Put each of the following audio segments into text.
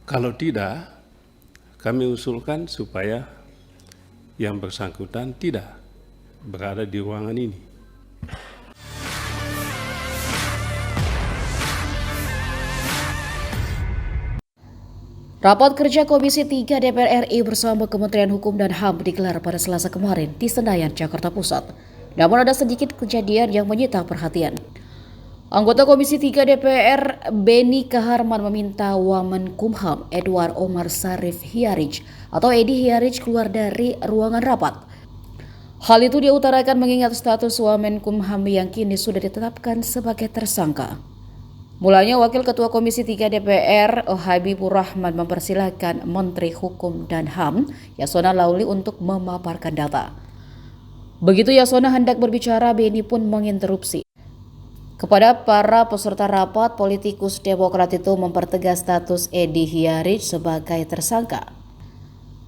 Kalau tidak, kami usulkan supaya yang bersangkutan tidak berada di ruangan ini. Rapat kerja Komisi 3 DPR RI bersama Kementerian Hukum dan HAM digelar pada Selasa kemarin di Senayan, Jakarta Pusat. Namun ada sedikit kejadian yang menyita perhatian. Anggota Komisi 3 DPR Beni Kaharman meminta Wamenkumham Edward Omar Sarif Hiarij atau Edi Hiarij keluar dari ruangan rapat. Hal itu dia utarakan mengingat status Wamenkumham yang kini sudah ditetapkan sebagai tersangka. Mulanya Wakil Ketua Komisi 3 DPR Habibur Rahman mempersilahkan Menteri Hukum dan HAM Yasona Lauli untuk memaparkan data. Begitu Yasona hendak berbicara, Beni pun menginterupsi. Kepada para peserta rapat, politikus Demokrat itu mempertegas status Edi Hiarij sebagai tersangka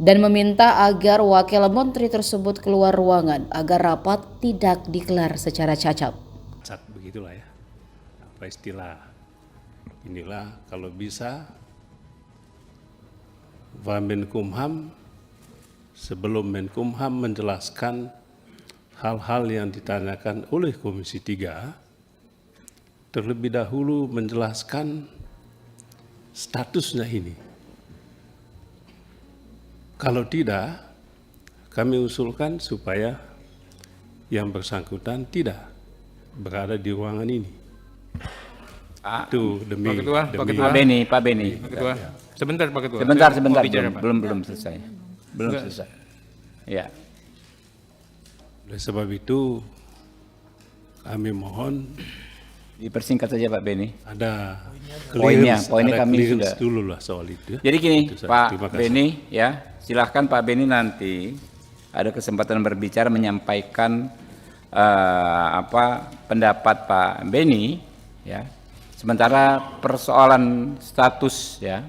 dan meminta agar wakil menteri tersebut keluar ruangan agar rapat tidak digelar secara cacat. Begitulah ya, apa istilah inilah, kalau bisa Wamenkumham sebelum Menkumham menjelaskan hal-hal yang ditanyakan oleh Komisi 3, terlebih dahulu menjelaskan statusnya ini. Kalau tidak, kami usulkan supaya yang bersangkutan tidak berada di ruangan ini. Itu demi Pak Ketua. Pak Beni. Pak Ketua. Sebentar Pak Ketua. Sebentar, bicara, belum selesai. Selesai. Ya. Oleh sebab itu, kami mohon Dipersingkat saja Pak Beni. ada Poinnya ada kami clearance sudah. dulu lah soal itu. Jadi gini, Itu saja. Pak Terima kasih. Beni ya, silahkan Pak Beni nanti ada kesempatan berbicara menyampaikan pendapat Pak Beni ya. Sementara persoalan status ya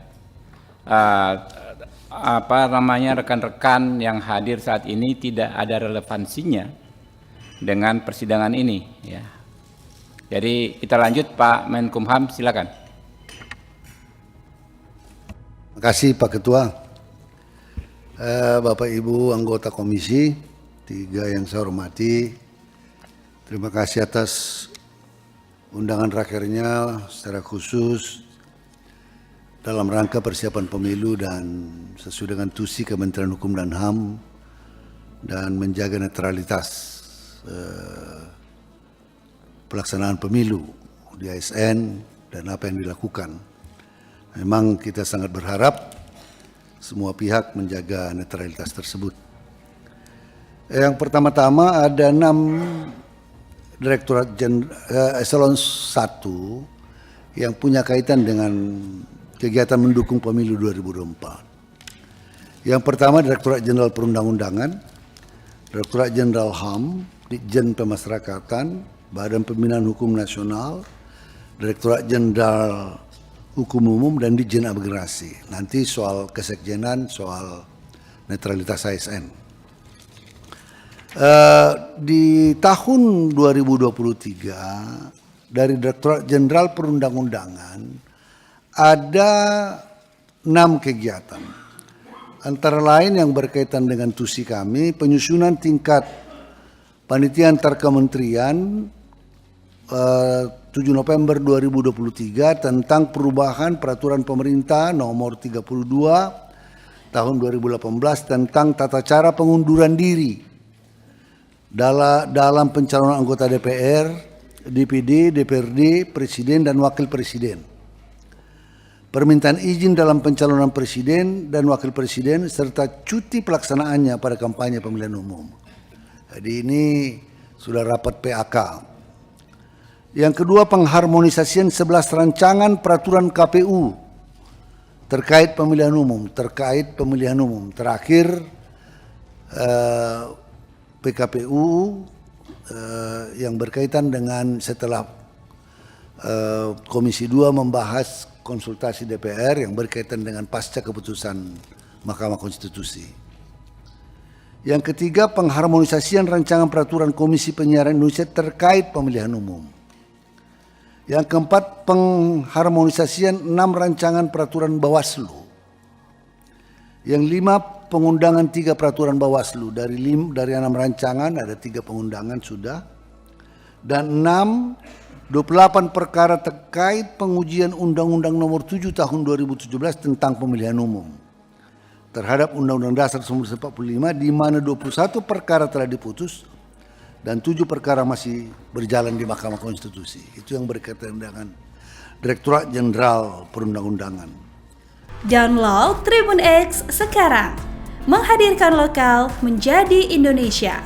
rekan-rekan yang hadir saat ini tidak ada relevansinya dengan persidangan ini ya. Jadi kita lanjut, Pak Menkumham, silakan. Terima kasih Pak Ketua. Bapak Ibu anggota Komisi 3 yang saya hormati, terima kasih atas undangan rakernya secara khusus dalam rangka persiapan pemilu dan sesuai dengan tusi Kementerian Hukum dan HAM dan menjaga netralitas pelaksanaan pemilu di ASN dan apa yang dilakukan. Memang kita sangat berharap semua pihak menjaga netralitas tersebut. Yang pertama-tama ada 6 Direktorat Eselon 1 yang punya kaitan dengan kegiatan mendukung pemilu 2024. Yang pertama Direktorat Jenderal Perundang-undangan, Direktorat Jenderal HAM, Ditjen Pemasyarakatan, Badan Pembinaan Hukum Nasional, Direktorat Jenderal Hukum Umum, dan Ditjen Imigrasi. Nanti soal kesekjenan, soal netralitas ASN. Di tahun 2023 dari Direktorat Jenderal Perundang-undangan ada 6 kegiatan. Antara lain yang berkaitan dengan tusi kami, penyusunan tingkat panitia antar kementerian 7 November 2023 tentang perubahan peraturan pemerintah nomor 32 tahun 2018 tentang tata cara pengunduran diri dalam pencalonan anggota DPR, DPD, DPRD, Presiden dan Wakil Presiden. Permintaan izin dalam pencalonan Presiden dan Wakil Presiden serta cuti pelaksanaannya pada kampanye pemilihan umum. Jadi ini sudah rapat PAK. Yang kedua, pengharmonisasian 11 rancangan peraturan KPU terkait pemilihan umum. Terakhir PKPU yang berkaitan dengan setelah Komisi 2 membahas konsultasi DPR yang berkaitan dengan pasca keputusan Mahkamah Konstitusi. Yang ketiga, pengharmonisasian rancangan peraturan Komisi Penyiaran Indonesia terkait pemilihan umum. Yang keempat, pengharmonisasian 6 rancangan peraturan Bawaslu Yang 5 pengundangan 3 peraturan Bawaslu, dari 6 rancangan ada 3 pengundangan sudah, dan 28 perkara terkait pengujian Undang-Undang Nomor 7 Tahun 2017 tentang Pemilihan Umum terhadap Undang-Undang Dasar 1945, di mana 21 perkara telah diputus dan 7 perkara masih berjalan di Mahkamah Konstitusi. Itu yang berkaitan dengan Direktorat Jenderal Perundang-undangan. Download Tribun X sekarang, menghadirkan lokal menjadi Indonesia.